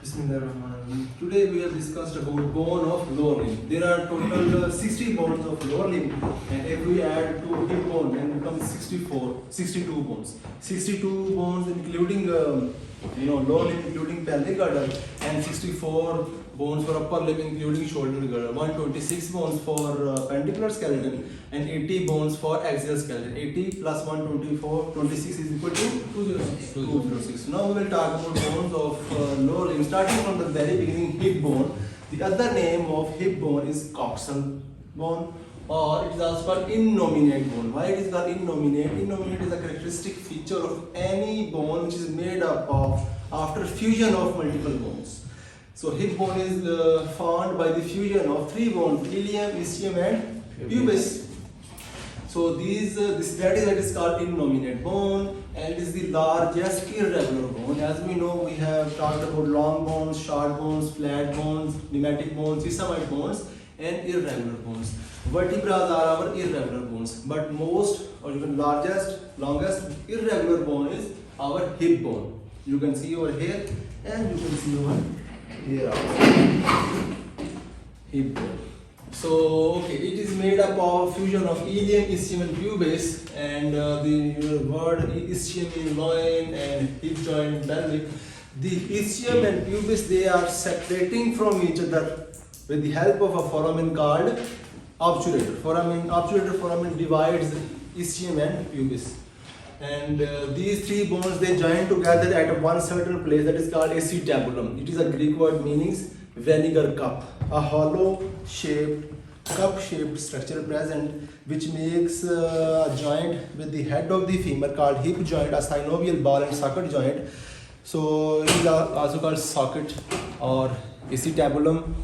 Bismillahirrahmanirrahim. Today we have discussed about bone of lower limb. There are total 60 bones of lower limb, and if we add to hip bone, then it becomes 62 bones. 62 bones including lower limb including pelvic girdle, and 64 bones for upper limb including shoulder girdle. 126 bones for pendicular skeleton, and 80 bones for axial skeleton. 80 plus 124, 26 is equal to 206. Now we will talk about bones of lower limb, starting from the very beginning, hip bone. The other name of hip bone is coxal bone, or it is also called innominate bone. Why it is called innominate? Innominate is a characteristic feature of any bone which is made up of after fusion of multiple bones. So hip bone is formed by the fusion of three bones: ilium, ischium, and pubis. So that is called innominate bone, and it is the largest irregular bone. As we know, we have talked about long bones, short bones, flat bones, pneumatic bones, sesamoid bones, and irregular bones. Vertebrae are our irregular bones, but most or even largest, longest irregular bone is our hip bone. You can see over here, and you can see over here also. Hip bone. So, okay, it is made up of fusion of ilium, ischium, and pubis, and the word ischium in loin and hip joint pelvic. The ischium and pubis, they are separating from each other with the help of a foramen called obturator. Obturator foramen divides ischium and pubis. And these three bones, they join together at one certain place that is called acetabulum. It is a Greek word meaning vinegar cup, a hollow shaped, cup shaped structure present which makes a joint with the head of the femur called hip joint, a synovial ball and socket joint. So it is also called socket or acetabulum.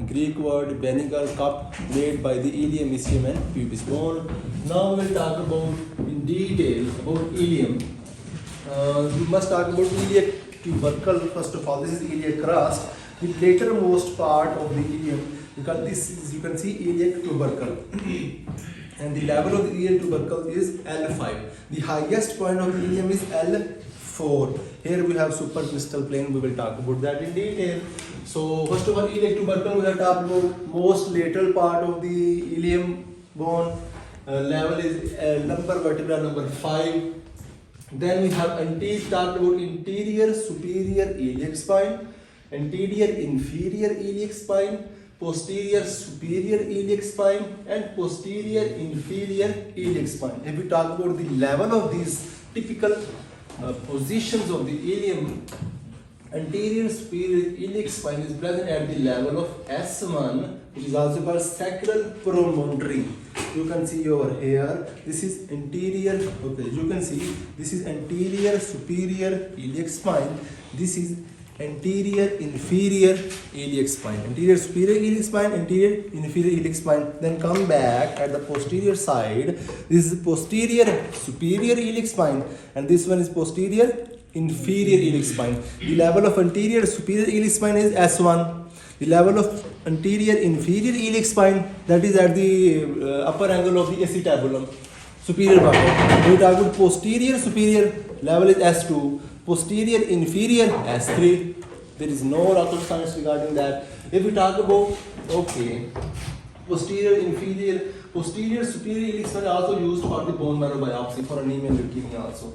Greek word vinegar cup, made by the ilium, ischium, and pubis bone. Now we will talk about in detail about ilium. We must talk about iliac tubercle first of all. This is iliac crust, the latermost part of the ilium, because this is, you can see, iliac tubercle. And the level of the iliac tubercle is L5. The highest point of the ilium is L4. Here we have supercrystal plane. We will talk about that in detail. So first of all, iliac tubercle, we have talked about most lateral part of the ilium bone. Level is lumbar vertebra number 5. Then we have talked about anterior superior iliac spine, anterior inferior iliac spine, posterior superior iliac spine, and posterior inferior iliac spine. If we talk about the level of these typical positions of the ilium, anterior superior iliac spine is present at the level of S1, which is also called sacral promontory. You can see over here, this is anterior, okay, you can see this is anterior superior iliac spine, this is anterior inferior iliac spine, anterior superior iliac spine, anterior inferior iliac spine. Then come back at the posterior side, this is posterior superior iliac spine, and this one is posterior inferior iliac spine. The level of anterior superior iliac spine is S1. The level of anterior inferior iliac spine, that is at the upper angle of the acetabulum, superior part. When we talk about posterior superior, level is S2. Posterior inferior S3. There is no rocket science regarding that. If we talk about, okay, posterior inferior, posterior superior iliac spine also used for the bone marrow biopsy for anemia and leukemia also.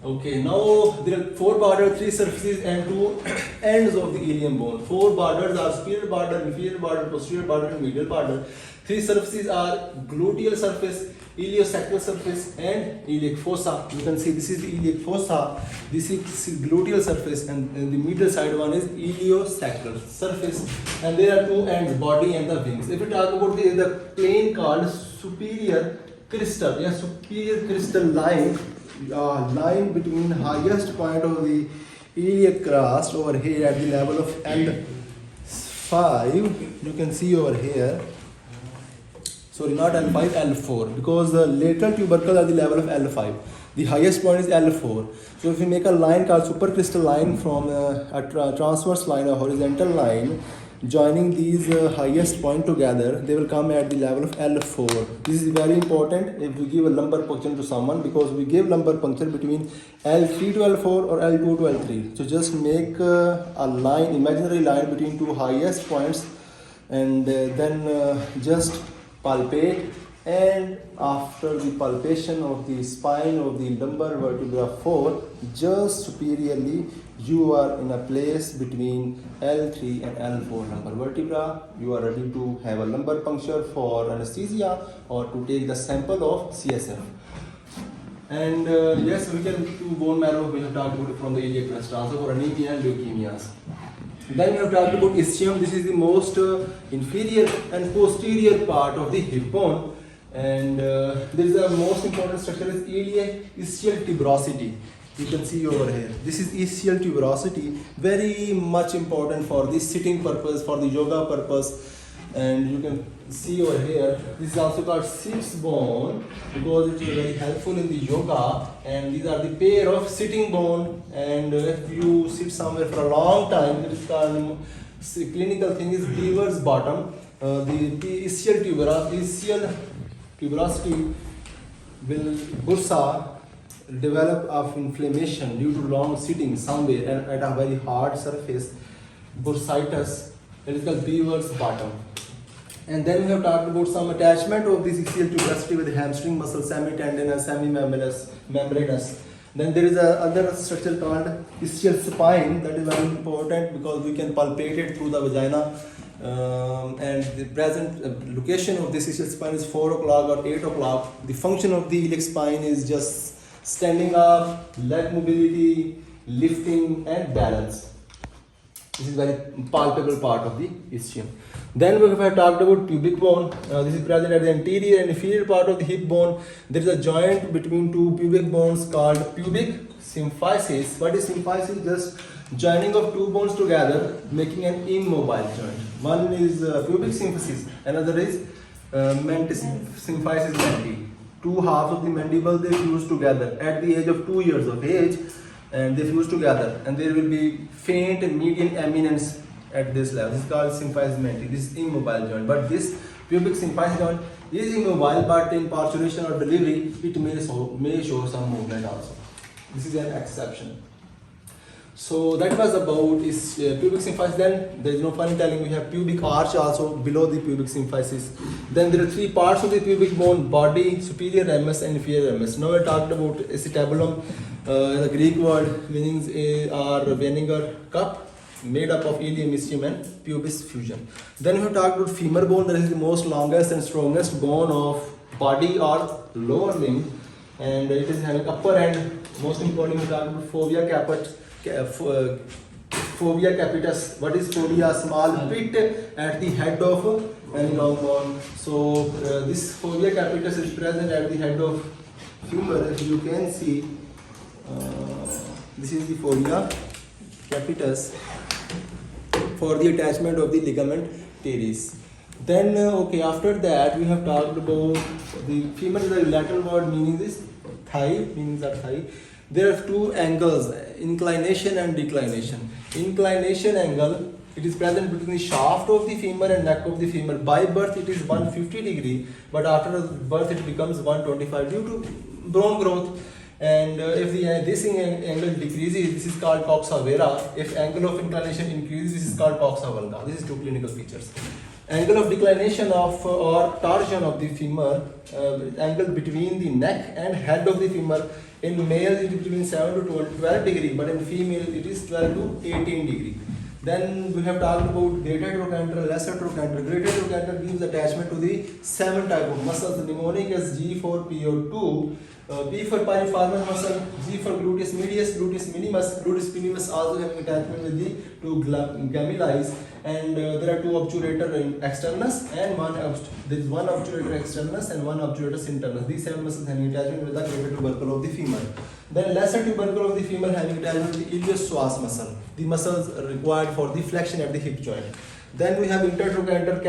Okay, now there are 4 borders, 3 surfaces, and 2 ends of the ilium bone. 4 borders are superior border, inferior border, posterior border, and medial border. 3 surfaces are gluteal surface, iliosacral surface, and iliac fossa. You can see this is the iliac fossa, this is gluteal surface, and the middle side one is iliosacral surface. And there are 2 ends, body and the wings. If we talk about the plane called superior crystal, superior crystal line, line between highest point of the iliac crust over here at the level of L5, you can see over here, sorry, not L5, L4, because the lateral tubercle at the level of L5. The highest point is L4. So if we make a line called supercrystal line from a transverse line, a horizontal line, joining these highest point together, they will come at the level of L4. This is very important if we give a lumbar puncture to someone, because we give lumbar puncture between L3 to L4 or L2 to L3. So just make a line, imaginary line between two highest points, and then just palpate, and after the palpation of the spine of the lumbar vertebra 4, just superiorly you are in a place between L3 and L4 lumbar vertebra. You are ready to have a lumbar puncture for anesthesia or to take the sample of CSF. And yes, we can do bone marrow. We have talked about it from the iliac crest, also for anemia and leukemias. Then we have talked about ischium. This is the most inferior and posterior part of the hip bone, and this is the most important structure is iliac ischial tuberosity. You can see over here. This is ischial tuberosity, very much important for the sitting purpose, for the yoga purpose. And you can see over here, this is also called sits bone because it is very helpful in the yoga. And these are the pair of sitting bone. And if you sit somewhere for a long time, it is called, clinical thing is beaver's bottom. The ischial tuberosity will bursa, develop of inflammation due to long sitting somewhere at a very hard surface, bursitis. It is called beaver's bottom. And then we have talked about some attachment of this ischial tuberosity with the hamstring muscle, semitendinous, semimembranous. Then there is a other structure called ischial spine that is very important because we can palpate it through the vagina. And the present location of this ischial spine is 4 o'clock or 8 o'clock. The function of the iliac spine is just standing up, leg mobility, lifting and balance. This is very palpable part of the ischium. Then we have talked about pubic bone. This is present at the anterior and inferior part of the hip bone. There is a joint between two pubic bones called pubic symphysis. What is symphysis? Just joining of two bones together, making an immobile joint. One is pubic symphysis, another is symphysis menti. Two halves of the mandible they fuse together at the age of 2 years of age, and they fuse together, and there will be faint median eminence at this level. This is called symphysis menti. This is immobile joint, but this pubic symphysis joint is immobile, but in parturition or delivery it may show some movement also. This is an exception. So that was about is pubic symphysis. Then there is no fun in telling, we have pubic arch also below the pubic symphysis. Then there are three parts of the pubic bone: body, superior ramus and inferior ramus. Now we talked about acetabulum. The Greek word meanings are vinegar cup, made up of ilium, ischium and pubis fusion. Then we have talked about femur bone, that is the most longest and strongest bone of body or lower limb, and it is having upper end. Most important, we talked about fovea capitis. What is fovea? Small pit at the head of any long bone. So this fovea capitis is present at the head of femur. If you can see, this is the fovea capitis for the attachment of the ligament teres. Then okay, after that we have talked about the femur. Is a Latin word meaning is thigh, meanings are thigh. There are two angles, inclination and declination. Inclination angle, it is present between the shaft of the femur and neck of the femur. By birth it is 150 degree, but after birth it becomes 125 due to bone growth. And if this angle decreases, this is called coxa vara. If angle of inclination increases, this is called coxa valga. This is two clinical features. Angle of declination of or torsion of the femur, angle between the neck and head of the femur. In male it is between 7 to 12 degree, but in female it is 12 to 18 degree. Then we have talked about greater trochanter, lesser trochanter. Greater trochanter gives attachment to the 7 type of muscles. The mnemonic is G4PO2. P for piriformis muscle, G for gluteus medius, gluteus minimus also having attachment with the two gemellus, and there are two obturator externus and there is one obturator externus and one obturator internus. These 7 muscles having attachment with the greater tubercle of the femur. Then lesser tubercle of the femur having attachment with the iliopsoas muscle, the muscles required for the flexion at the hip joint. Then we have intertrochanter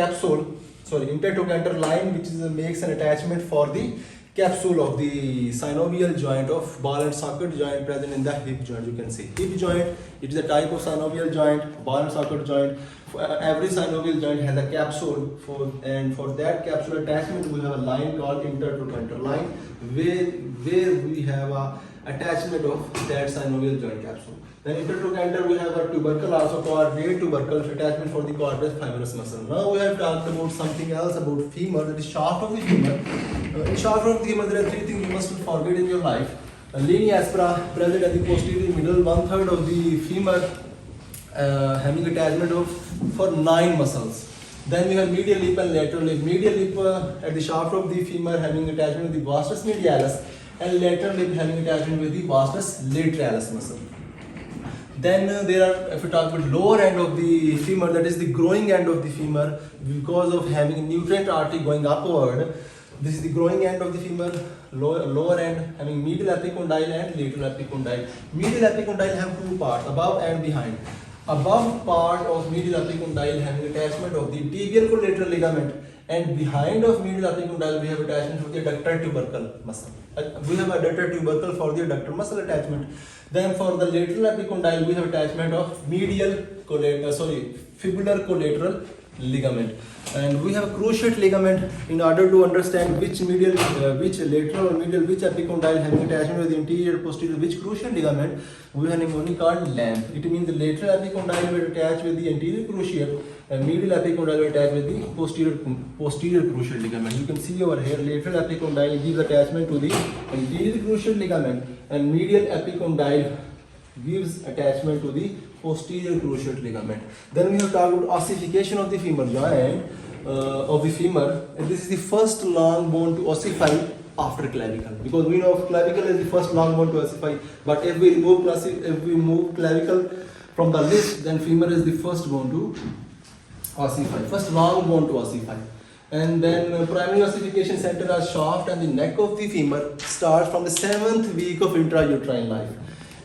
line, which is makes an attachment for the capsule of the synovial joint of ball and socket joint present in the hip joint. You can see hip joint, it is a type of synovial joint, ball and socket joint. Every synovial joint has a capsule and for that capsule attachment we have a line called intertrochanter line where we have a attachment of that synovial joint capsule. Then intertrochanter we have a tubercle also called rear tubercle attachment for the quadriceps femoris muscle. Now we have talked about something else about femur, that is shaft of the femur. In shaft of the femur there are three things you must forget in your life. Linea aspera present at the posterior middle, 1/3 of the femur having attachment of for 9 muscles. Then we have medial lip and lateral lip. Medial lip at the shaft of the femur having attachment with the vastus medialis and lateral lip having attachment with the vastus lateralis muscle. Then there are, if we talk about lower end of the femur, that is the growing end of the femur, because of having a nutrient artery going upward. This is the growing end of the femur, lower end having medial epicondyle and lateral epicondyle. Medial epicondyle have two parts, above and behind. Above part of medial epicondyle having attachment of the tibial collateral ligament, and behind of medial epicondyle we have attachment of the adductor tubercle muscle. We have adductor tubercle for the adductor muscle attachment. Then for the lateral epicondyle we have attachment of medial fibular collateral ligament, and we have a cruciate ligament. In order to understand which lateral or medial, which epicondyle having attachment with the anterior posterior, which cruciate ligament, we have a mnemonic called LAMP. It means the lateral epicondyle will attach with the anterior cruciate and medial epicondyle will attach with the posterior cruciate ligament. You can see over here lateral epicondyle gives attachment to the anterior cruciate ligament and medial epicondyle gives attachment to the posterior cruciate ligament. Then we have talked about ossification of the femur joint of the femur, and this is the first long bone to ossify after clavicle, because we know clavicle is the first long bone to ossify. But if we remove clavicle from the list, then femur is the first bone to ossify, first long bone to ossify. And then primary ossification center are shaft and the neck of the femur starts from the 7th week of intrauterine life.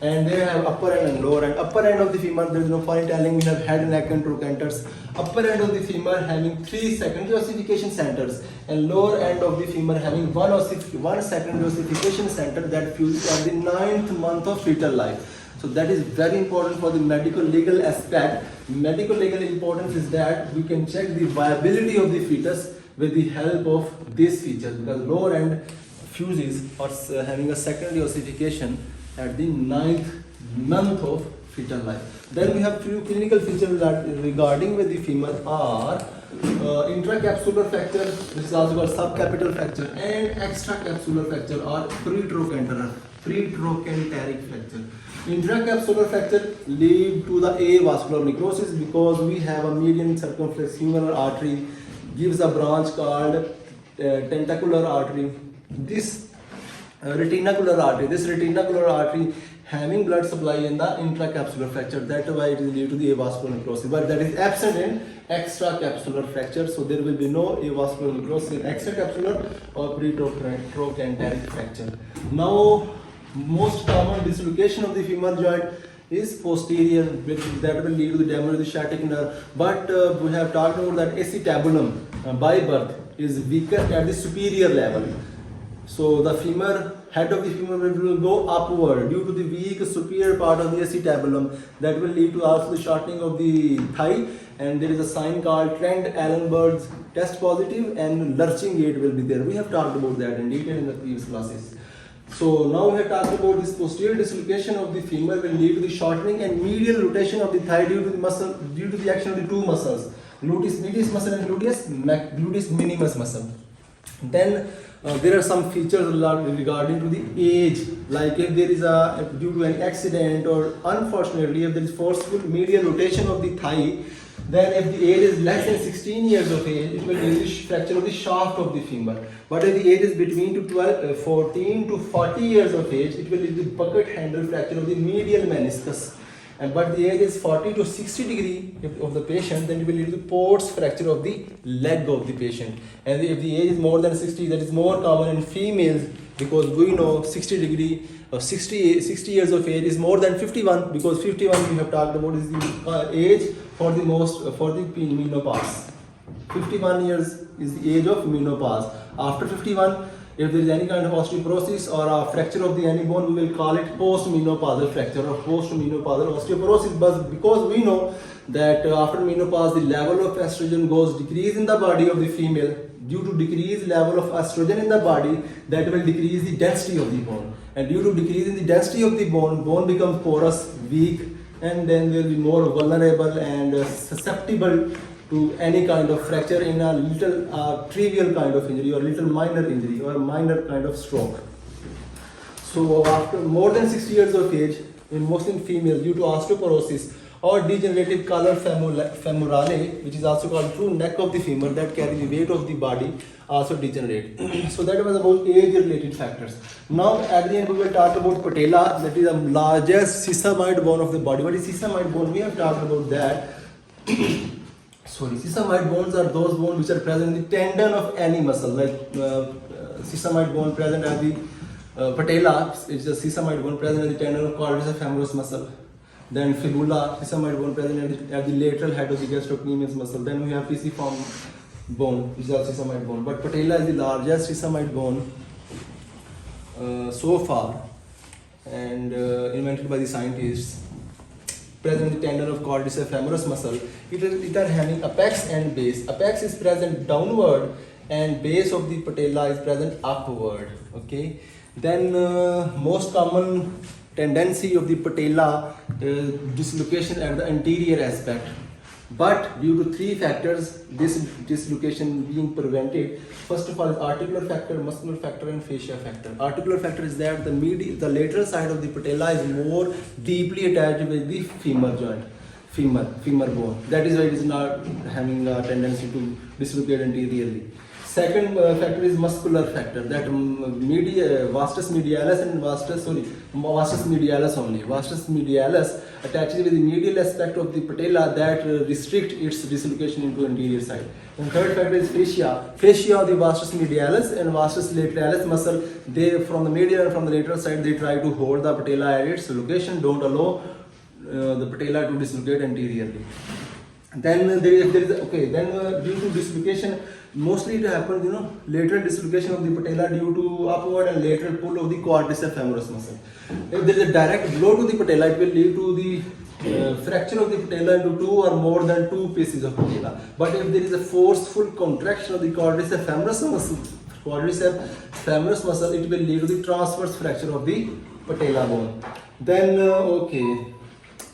And they have upper end and lower end. Upper end of the femur, there is no point telling, we have head, neck and trochanters. Upper end of the femur having 3 secondary ossification centers, and lower end of the femur having one secondary ossification center that fuses at the 9th month of fetal life. So that is very important for the medical legal aspect. Medical legal importance is that we can check the viability of the fetus with the help of these features, because lower end fuses or having a secondary ossification at the 9th month of fetal life. Then we have few clinical features that regarding with the femur are intracapsular fracture, this is also called subcapital fracture, and extracapsular fracture or pretrochanteric fracture. Intracapsular fracture lead to the avascular necrosis because we have a median circumflex humeral artery gives a branch called tentacular artery. This retinacular artery having blood supply in the intracapsular fracture, that's why it is due to the avascular necrosis, but that is absent in extracapsular fracture. So there will be no avascular necrosis in extracapsular or pretrochanteric fracture. Now most common dislocation of the femur joint is posterior, that will lead to the damage of the sciatic nerve. But we have talked about that acetabulum by birth is weaker at the superior level. So the head of the femur will go upward due to the weak superior part of the acetabulum. That will lead to also the shortening of the thigh, and there is a sign called Trent-Allenberg's test positive and lurching gait will be there. We have talked about that in detail in the previous classes. So now we have talked about this posterior dislocation of the femur will lead to the shortening and medial rotation of the thigh due to the action of the two muscles, gluteus medius muscle and gluteus minimus muscle. Then there are some features regarding to the age, like if there is due to an accident or unfortunately if there is forceful medial rotation of the thigh, then if the age is less than 16 years of age, it will lead to fracture of the shaft of the femur. But if the age is between 14 to 40 years of age, it will lead to bucket handle fracture of the medial meniscus. But the age is 40 to 60 degree of the patient, then it will lead to Port's fracture of the leg of the patient. And if the age is more than 60, that is more common in females, because we know 60 degree or 60 years of age is more than 51, because 51 we have talked about is the age for the menopause. 51 years is the age of menopause. After 51, If there is any kind of osteoporosis or a fracture of the any bone, we will call it post-menopausal fracture or post-menopausal osteoporosis. But because we know that after menopause, the level of estrogen goes decrease in the body of the female. Due to decreased level of estrogen in the body, that will decrease the density of the bone. And due to decrease in the density of the bone, bone becomes porous, weak, and then will be more vulnerable and susceptible to any kind of fracture in a little trivial kind of injury or little minor injury or minor kind of stroke. So after more than 60 years of age, in mostly females, due to osteoporosis or degenerative collar femorale, which is also called true neck of the femur that carry the weight of the body, also degenerate. So that was about age-related factors. Now at the end we will talk about patella, that is the largest sesamoid bone of the body. What is sesamoid bone? We have talked about that. Sorry, sesamoid bones are those bones which are present in the tendon of any muscle, like sesamoid bone present at the patella, it's a sesamoid bone present at the tendon of quadriceps femoris muscle. Then fibula, sesamoid bone present at the lateral head of the gastrocnemius muscle. Then we have pisiform bone, which is also sesamoid bone. But patella is the largest sesamoid bone so far, and invented by the scientists. Present in the tendon of quadriceps femoris muscle. It are having apex and base. Apex is present downward, and base of the patella is present upward. Okay. Then most common tendency of the patella dislocation at the anterior aspect. But due to three factors, this dislocation being prevented. First of all, is articular factor, muscular factor, and fascia factor. Articular factor is that the lateral side of the patella is more deeply attached with the femur joint, femur bone. That is why it is not having a tendency to dislocate anteriorly. Second factor is muscular factor, that vastus medialis and vastus medialis only. Vastus medialis attaches with the medial aspect of the patella that restrict its dislocation into anterior side. And third factor is fascia. Fascia of the vastus medialis and vastus lateralis muscle, they from the medial and from the lateral side, they try to hold the patella at its location, don't allow the patella to dislocate anteriorly. Then due to dislocation, mostly it happens, lateral dislocation of the patella due to upward and lateral pull of the quadriceps femoris muscle. If there is a direct blow to the patella, it will lead to the fracture of the patella into two or more than two pieces of patella. But if there is a forceful contraction of the quadriceps femoris muscle, it will lead to the transverse fracture of the patella bone. Then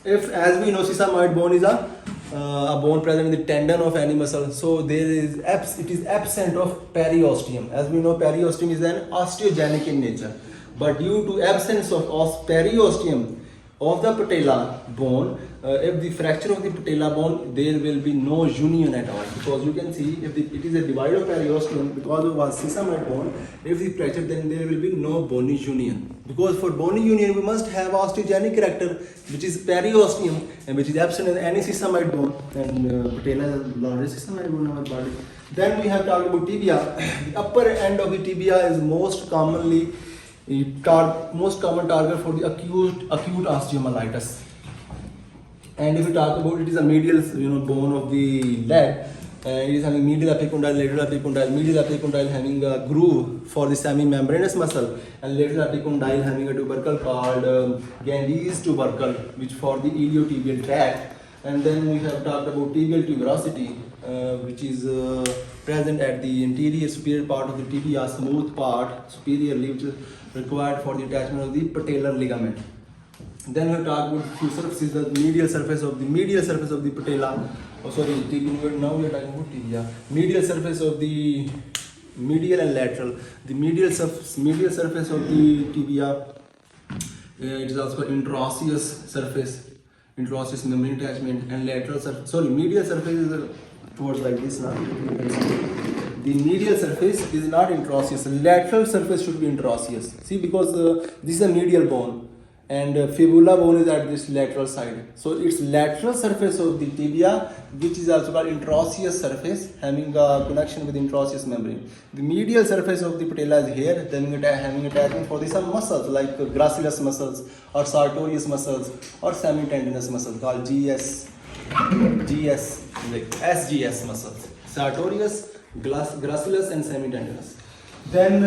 if, as we know, sesamoid bone is a bone present in the tendon of any muscle, so it is absent of periosteum. As we know, periosteum is an osteogenic in nature, but due to absence of periosteum of the patella bone, if the fracture of the patella bone, there will be no union at all, because you can see if it is a divide of periosteum because of a sesamoid bone, if the fracture, then there will be no bony union, because for bony union we must have osteogenic character, which is periosteum, and which is absent in any sesamoid bone, and patella is the largest sesamoid bone in our body. Then we have talked about tibia. The upper end of the tibia is most common target for the acute osteomyelitis. And if we talk about, it is a medial bone of the leg, it is having medial epicondyle, lateral epicondyle. Medial epicondyle having a groove for the semimembranous muscle, and lateral epicondyle having a tubercle called Gandy's tubercle, which for the iliotibial tract. And then we have talked about tibial tuberosity, which is present at the anterior superior part of the tibia, smooth part superiorly, which is required for the attachment of the patellar ligament. Then we talk about few surfaces, the medial surface of the patella. Now we are talking about tibia. Medial surface of the medial and lateral. The medial surface of the tibia, it is also called interosseous surface, interosseous membrane attachment, and lateral surface. Medial surface is towards like this now. The medial surface is not interosseous. Lateral surface should be interosseous. See, because this is a medial bone, and fibula bone is at this lateral side. So it's lateral surface of the tibia, which is also called interosseous surface, having a connection with interosseous membrane. The medial surface of the patella is here, then having attachment for some muscles like gracilis muscles or sartorius muscles or semitendinous muscles called SGS muscles. Sartorius, gracilis, and semitendinous. Then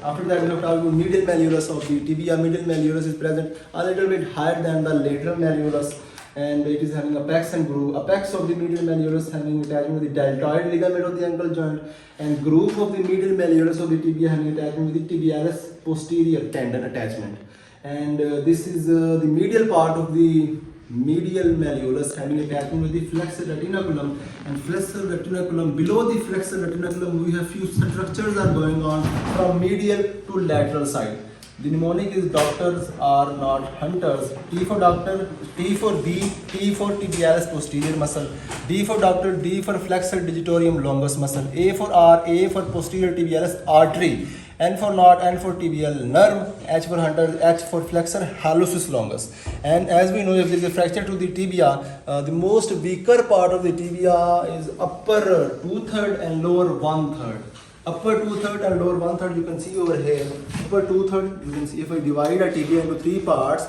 after that we have talked about medial malleolus of the tibia. Medial malleolus is present a little bit higher than the lateral malleolus, and it is having apex and groove. Apex of the medial malleolus having attachment with the deltoid ligament of the ankle joint, and groove of the medial malleolus of the tibia having attachment with the tibialis posterior tendon attachment. And this is the medial part of the medial malleolus having attachment with the flexor retinaculum, and flexor retinaculum, below the flexor retinaculum we have few structures are going on from medial to lateral side. The mnemonic is doctors are not hunters. T for doctor, T for D, T for tibialis posterior muscle, D for doctor, D for flexor digitorum longus muscle, A for R, A for posterior tibialis artery, N for knot, N for tibial nerve, H for hunter, H for flexor hallucis longus. And as we know, if there is a fracture to the tibia, the most weaker part of the tibia is upper 2/3 and lower 1/3. Upper 2/3 and lower 1/3 you can see over here. Upper 2/3 you can see if I divide a tibia into three parts,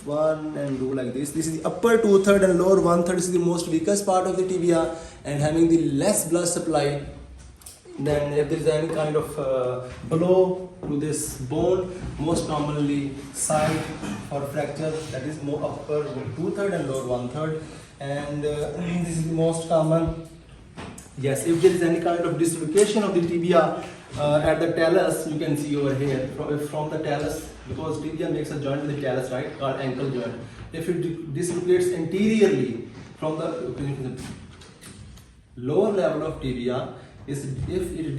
one and do like this. This is the upper 2/3 and lower 1/3 is the most weakest part of the tibia and having the less blood supply. Then if there is any kind of blow to this bone, most commonly side for fracture, that is more upper 2/3 and lower 1/3, and this is the most common. Yes, if there is any kind of dislocation of the tibia at the talus, you can see over here from the talus, because tibia makes a joint with the talus, right, called ankle joint. If it dislocates anteriorly from the lower level of tibia, is if it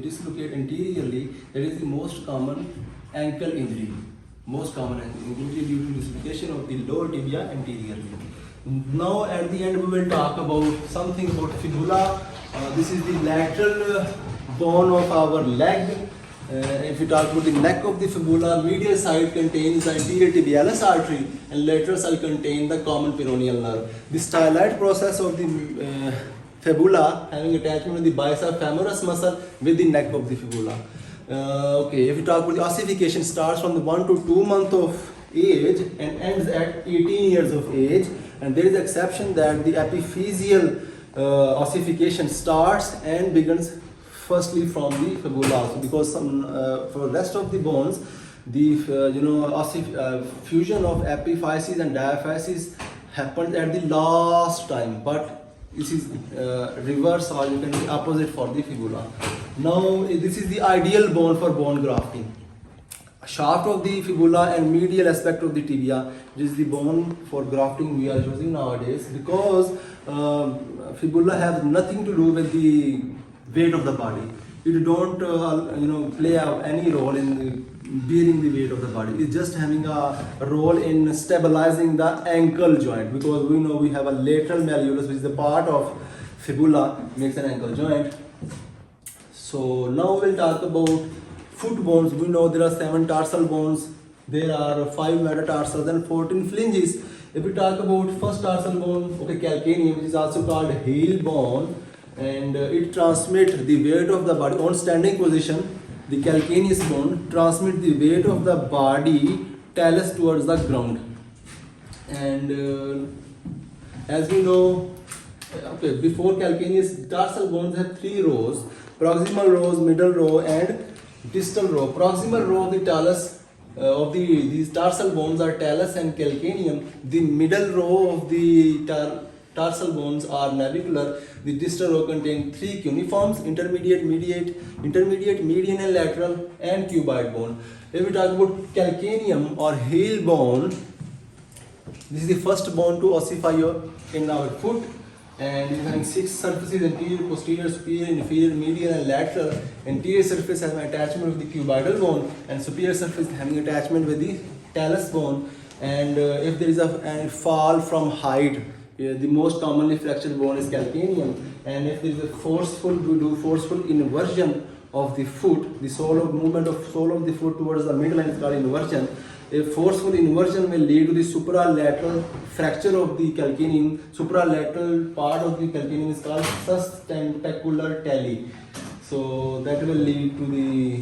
dislocate anteriorly, that is the most common ankle injury. Most common ankle injury due to dislocation of the lower tibia anteriorly. Now at the end we will talk about something about fibula. This is the lateral bone of our leg. If we talk about the neck of the fibula, medial side contains the anterior tibialis artery and lateral side contains the common peroneal nerve. The styloid process of the fibula having attachment with the bicep femoris muscle with the neck of the fibula. Okay, if we talk about the ossification, starts from the 1 to 2 months of age and ends at 18 years of age, and there is exception that the epiphyseal ossification starts and begins firstly from the fibula also, because some for rest of the bones the fusion of epiphyses and diaphyses happens at the last time, but this is reverse, or you can say opposite for the fibula. Now this is the ideal bone for bone grafting. Shaft of the fibula and medial aspect of the tibia, this is the bone for grafting we are using nowadays, because fibula has nothing to do with the weight of the body. It don't play any role in bearing the weight of the body. It's just having a role in stabilizing the ankle joint, because we know we have a lateral malleolus which is the part of fibula makes an ankle joint. So now we'll talk about foot bones. We know there are 7 tarsal bones, there are 5 metatarsals and 14 phalanges. If we talk about first tarsal bone, okay, calcaneum, which is also called heel bone, and it transmits the weight of the body on standing position. The calcaneus bone transmits the weight of the body talus towards the ground. And as we know, okay, before calcaneus, tarsal bones have 3 rows: proximal rows, middle row, and distal row. Proximal row of the talus of these tarsal bones are talus and calcaneum. The middle row of the tarsal bones are navicular. The distal row contains 3 cuneiforms: intermediate, median and lateral, and cuboid bone. If we talk about calcaneum or heel bone, this is the first bone to ossify in our foot, and it is having 6 surfaces: anterior, posterior, superior, inferior, medial, and lateral. Anterior surface has an attachment with the cuboidal bone, and superior surface having attachment with the talus bone. And if there is a fall from height, the most commonly fractured bone is calcaneum. And if there is a forceful inversion of the foot, the movement of sole of the foot towards the midline is called inversion. A forceful inversion will lead to the supralateral fracture of the calcaneum. Supralateral part of the calcaneum is called sustentacular tali. So that will lead to the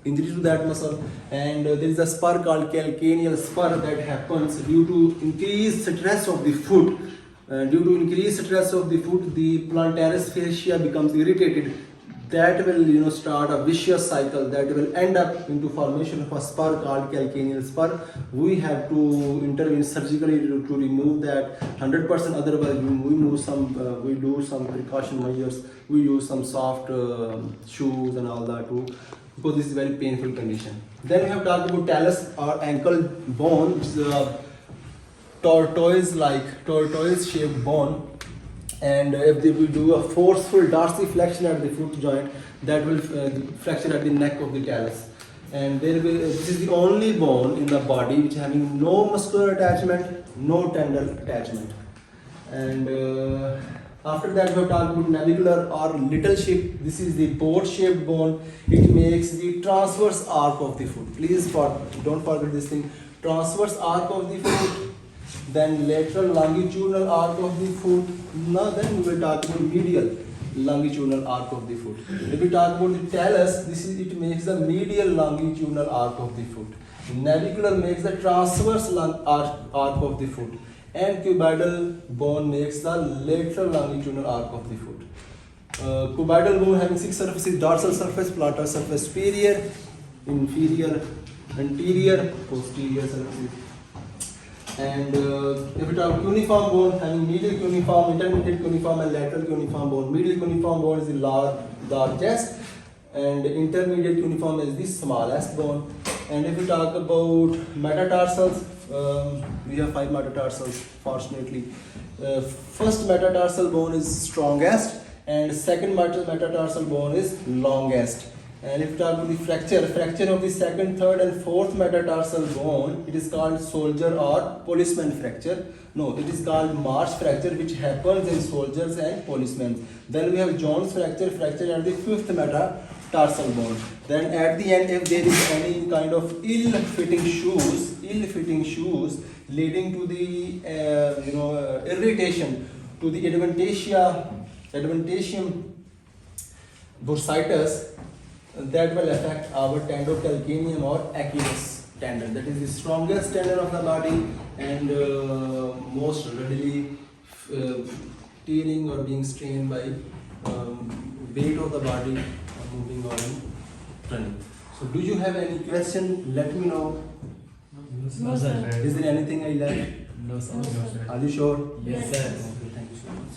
injury to that muscle. And there is a spur called calcaneal spur that happens due to increased stress of the foot. Due to increased stress of the foot, the plantaris fascia becomes irritated. that will start a vicious cycle that will end up into formation of a spur called calcaneal spur. We have to intervene surgically to remove that 100%. Otherwise, we do some precaution measures. We use some soft shoes and all that too, because this is a very painful condition. Then we have talked about talus or ankle bone, which is a tortoise shaped bone. And if we do a forceful dorsiflexion at the foot joint, that will fracture at the neck of the talus. And this is the only bone in the body which having no muscular attachment, no tendon attachment. And after that we have talked about navicular or little sheep. This is the boat-shaped bone. It makes the transverse arc of the foot. Please don't forget this thing. Transverse arc of the foot. Then lateral longitudinal arc of the foot. Now then we will talk about medial longitudinal arc of the foot. If we talk about the talus, it makes the medial longitudinal arc of the foot. Navicular makes the transverse arc of the foot. And cuboidal bone makes the lateral longitudinal arc of the foot. Cuboidal bone having 6 surfaces: dorsal surface, plantar surface, superior, inferior, anterior, posterior surfaces. And if we talk cuneiform bone, having medial cuneiform, intermediate cuneiform, and lateral cuneiform bone. Medial cuneiform bone is the largest, and intermediate cuneiform is the smallest bone. And if we talk about metatarsals, we have 5 metatarsals, fortunately. First metatarsal bone is strongest, and second metatarsal bone is longest. And if we talk about the fracture of the second, third, and fourth metatarsal bone, it is called soldier or policeman fracture. No, it is called march fracture, which happens in soldiers and policemen. Then we have Jones fracture at the fifth metatarsal bone. Then at the end, if there is any kind of ill-fitting shoes leading to the irritation to the adventitium bursitis, that will affect our tendocalcaneum or Achilles tendon. That is the strongest tendon of the body and most readily tearing or being strained by weight of the body moving or running. So do you have any question? Let me know. No, sir. Is there anything I left? No, sir. Are you sure? Yes, sir. Okay, thank you so much.